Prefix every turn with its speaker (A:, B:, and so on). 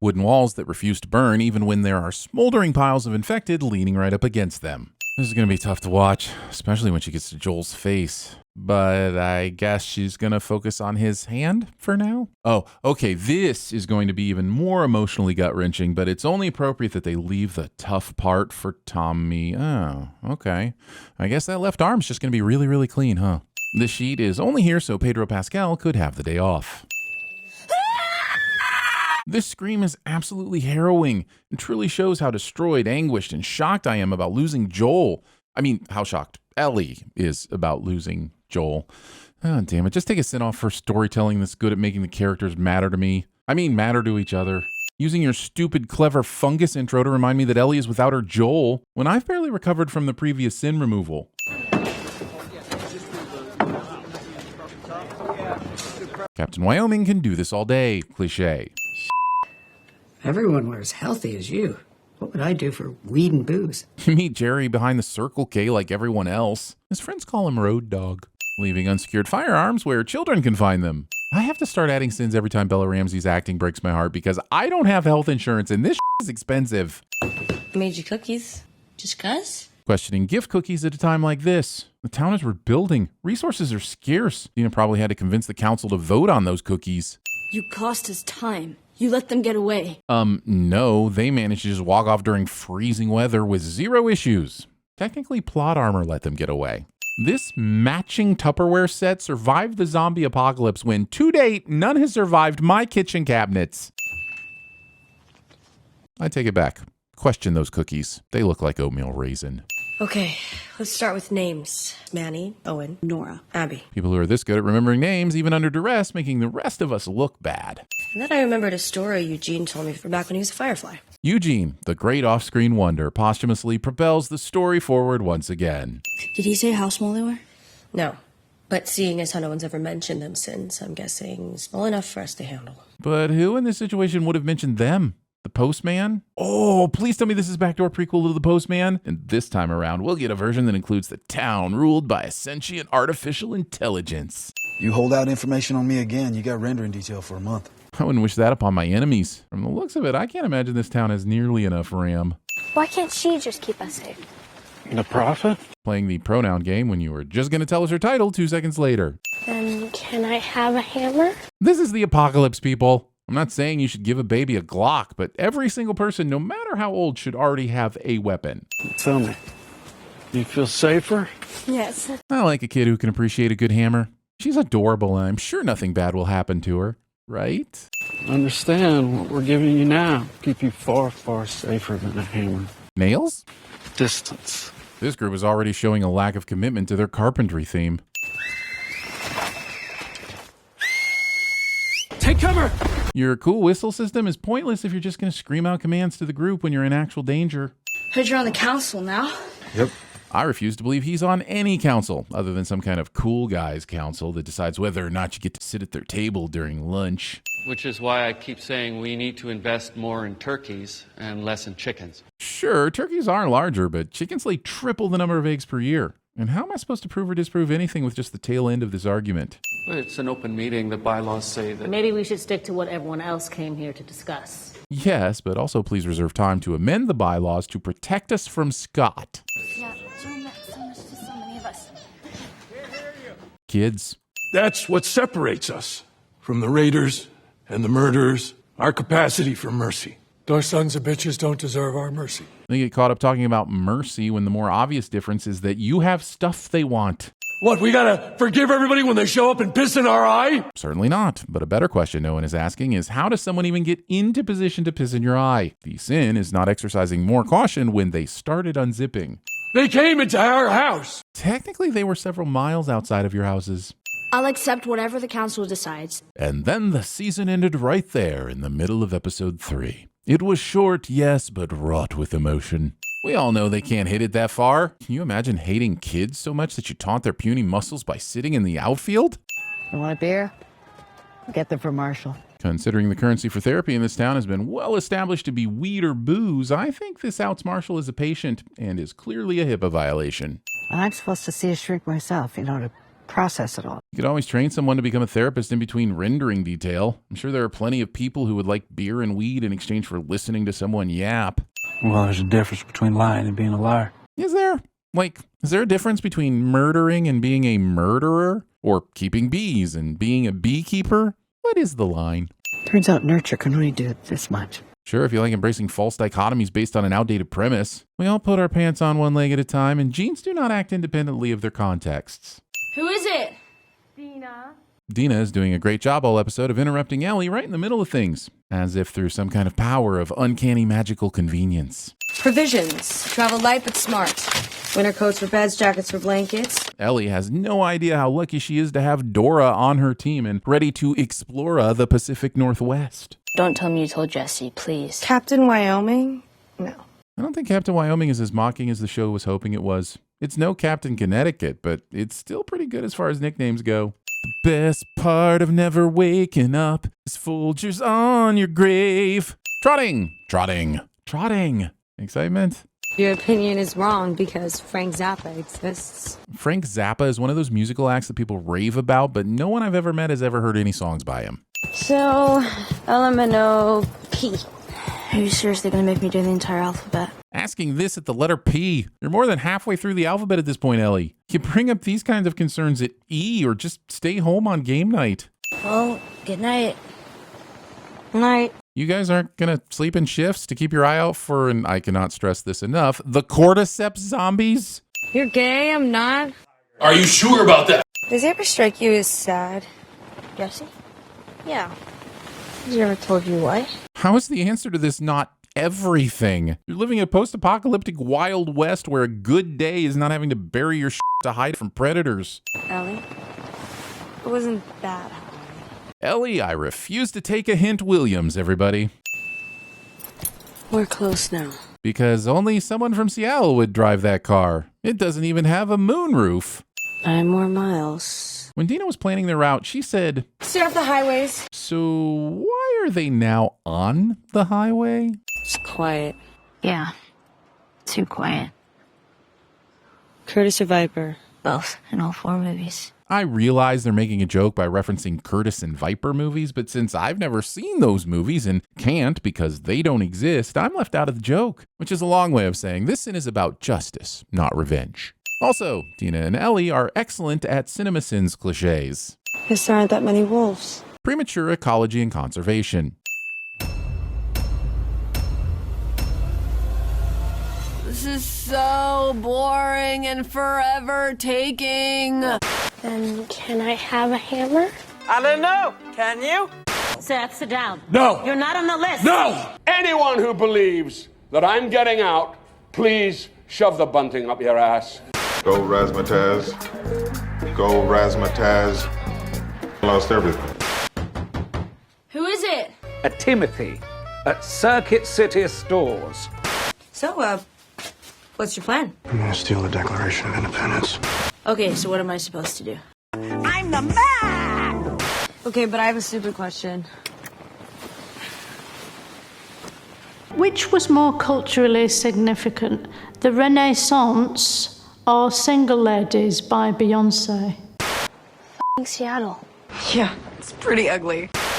A: Wooden walls that refuse to burn even when there are smoldering piles of infected leaning right up against them. This is going to be tough to watch, especially when she gets to Joel's face. But I guess she's going to focus on his hand for now. Oh, okay, this is going to be even more emotionally gut-wrenching, but it's only appropriate that they leave the tough part for Tommy. Oh, okay. I guess that left arm's just going to be really, really clean, huh? The sheet is only here so Pedro Pascal could have the day off. This scream is absolutely harrowing and truly shows how destroyed, anguished, and shocked I am about losing Joel. I mean, how shocked Ellie is about losing Joel. Oh, damn it. Just take a sin off for storytelling that's good at making the characters matter to me. I mean, matter to each other. Using your stupid, clever fungus intro to remind me that Ellie is without her Joel when I've barely recovered from the previous sin removal. Captain Wyoming can do this all day. Cliché.
B: Everyone were as healthy as you. What would I do for weed and booze?
A: You meet Jerry behind the Circle K like everyone else. His friends call him Road Dog. Leaving unsecured firearms where children can find them. I have to start adding sins every time Bella Ramsey's acting breaks my heart because I don't have health insurance and this is expensive.
C: Made you cookies. Just 'cause?
A: Questioning gift cookies at a time like this. The town is rebuilding. Resources are scarce. Dina probably had to convince the council to vote on those cookies.
D: You cost us time. You let them get away.
A: No, they managed to just walk off during freezing weather with zero issues. Technically, plot armor let them get away. This matching Tupperware set survived the zombie apocalypse when, to date, none has survived my kitchen cabinets. I take it back. Question those cookies. They look like oatmeal raisin.
C: Okay, let's start with names. Manny, Owen, Nora, Abby.
A: People who are this good at remembering names, even under duress, making the rest of us look bad.
C: And then I remembered a story Eugene told me from back when he was a Firefly.
A: Eugene, the great off-screen wonder, posthumously propels the story forward once again.
D: Did he say how small they were?
C: No, but seeing as how no one's ever mentioned them since, I'm guessing small enough for us to handle.
A: But who in this situation would have mentioned them? The Postman? Oh, please tell me this is backdoor prequel to The Postman. And this time around, we'll get a version that includes the town ruled by a sentient artificial intelligence.
E: You hold out information on me again, you got rendering detail for a month.
A: I wouldn't wish that upon my enemies. From the looks of it, I can't imagine this town has nearly enough RAM.
F: Why can't she just keep us safe?
G: The Prophet?
A: Playing the pronoun game when you were just going to tell us her title 2 seconds later.
F: Then can I have a hammer?
A: This is the apocalypse, people. I'm not saying you should give a baby a Glock, but every single person, no matter how old, should already have a weapon.
G: Tell me, you feel safer?
F: Yes.
A: I like a kid who can appreciate a good hammer. She's adorable, and I'm sure nothing bad will happen to her, right?
G: Understand what we're giving you now. Keep you far, far safer than a hammer.
A: Nails?
G: Distance.
A: This group is already showing a lack of commitment to their carpentry theme.
G: Take cover!
A: Your cool whistle system is pointless if you're just going to scream out commands to the group when you're in actual danger.
D: Heard you're on the council now.
E: Yep.
A: I refuse to believe he's on any council other than some kind of cool guys council that decides whether or not you get to sit at their table during lunch.
H: Which is why I keep saying we need to invest more in turkeys and less in chickens.
A: Sure, turkeys are larger, but chickens lay triple the number of eggs per year. And how am I supposed to prove or disprove anything with just the tail end of this argument?
H: But it's an open meeting. The bylaws say that...
I: Maybe we should stick to what everyone else came here to discuss.
A: Yes, but also please reserve time to amend the bylaws to protect us from Scott.
F: Yeah, Joe meant so much to so many of us.
A: Kids.
J: That's what separates us from the raiders and the murderers, our capacity for mercy. Those sons of bitches don't deserve our mercy.
A: They get caught up talking about mercy when the more obvious difference is that you have stuff they want.
J: What, we gotta forgive everybody when they show up and piss in our eye?
A: Certainly not. But a better question no one is asking is how does someone even get into position to piss in your eye? The sin is not exercising more caution when they started unzipping.
J: They came into our house.
A: Technically, they were several miles outside of your houses.
D: I'll accept whatever the council decides.
A: And then the season ended right there in the middle of episode 3. It was short, yes, but wrought with emotion. We all know they can't hit it that far. Can you imagine hating kids so much that you taunt their puny muscles by sitting in the outfield?
K: You want a beer? Get them for Marshall.
A: Considering the currency for therapy in this town has been well established to be weed or booze, I think this outs Marshall as a patient and is clearly a HIPAA violation.
K: I'm supposed to see a shrink myself, to process it all.
A: You could always train someone to become a therapist in between rendering detail. I'm sure there are plenty of people who would like beer and weed in exchange for listening to someone yap.
G: Well, there's a difference between lying and being a liar.
A: Is there? Is there a difference between murdering and being a murderer? Or keeping bees and being a beekeeper? What is the line?
K: Turns out nurture can only do this much.
A: Sure, if you like embracing false dichotomies based on an outdated premise. We all put our pants on one leg at a time, and genes do not act independently of their contexts.
D: Who is it?
A: Dina is doing a great job all episode of interrupting Ellie right in the middle of things, as if through some kind of power of uncanny magical convenience.
C: Provisions. Travel light but smart. Winter coats for beds, jackets for blankets.
A: Ellie has no idea how lucky she is to have Dora on her team and ready to explore the Pacific Northwest.
F: Don't tell me you told Jesse, please.
C: Captain Wyoming? No.
A: I don't think Captain Wyoming is as mocking as the show was hoping it was. It's no Captain Connecticut, but it's still pretty good as far as nicknames go. The best part of never waking up is Folgers on your grave. Trotting, trotting, trotting. Excitement.
C: Your opinion is wrong because Frank Zappa exists.
A: Frank Zappa is one of those musical acts that people rave about, but no one I've ever met has ever heard any songs by him.
F: So, L-M-N-O-P. Are you seriously going to make me do the entire alphabet?
A: Asking this at the letter P. You're more than halfway through the alphabet at this point, Ellie. You bring up these kinds of concerns at E or just stay home on game night.
F: Well, good night. Night.
A: You guys aren't going to sleep in shifts to keep your eye out for, and I cannot stress this enough, the cordyceps zombies?
C: You're gay, I'm not.
J: Are you sure about that?
C: Does it ever strike you as sad?
F: Jesse? Yeah. Has he ever told you why?
A: How is the answer to this not everything? You're living in a post-apocalyptic Wild West where a good day is not having to bury your shit to hide from predators.
C: Ellie? It wasn't that high.
A: Ellie, I refuse to take a hint Williams, everybody.
C: We're close now.
A: Because only someone from Seattle would drive that car. It doesn't even have a moonroof.
C: 9 more miles.
A: When Dina was planning their route, she said,
C: Stay off the highways.
A: So why are they now on the highway?
C: It's quiet.
F: Yeah. Too quiet.
C: Curtis or Viper?
F: Both in all 4 movies.
A: I realize they're making a joke by referencing Curtis and Viper movies, but since I've never seen those movies and can't because they don't exist, I'm left out of the joke, which is a long way of saying this sin is about justice, not revenge. Also, Dina and Ellie are excellent at TVSins cliches.
C: Guess there aren't that many wolves.
A: Premature ecology and conservation.
C: This is so boring and forever taking.
F: Then can I have a hammer?
B: I don't know. Can you?
I: Seth, sit down.
J: No!
I: You're not on the list.
J: No! Anyone who believes that I'm getting out, please shove the bunting up your ass.
L: Go Razzmatazz. Go Razzmatazz. Lost everything.
D: Who is it?
M: A Timothy at Circuit City Stores.
C: So, what's your plan?
E: I'm gonna steal the Declaration of Independence.
D: Okay, so what am I supposed to do?
B: I'm the man!
C: Okay, but I have a stupid question.
N: Which was more culturally significant, the Renaissance or Single Ladies by Beyonce?
F: Seattle.
C: Yeah, it's pretty ugly.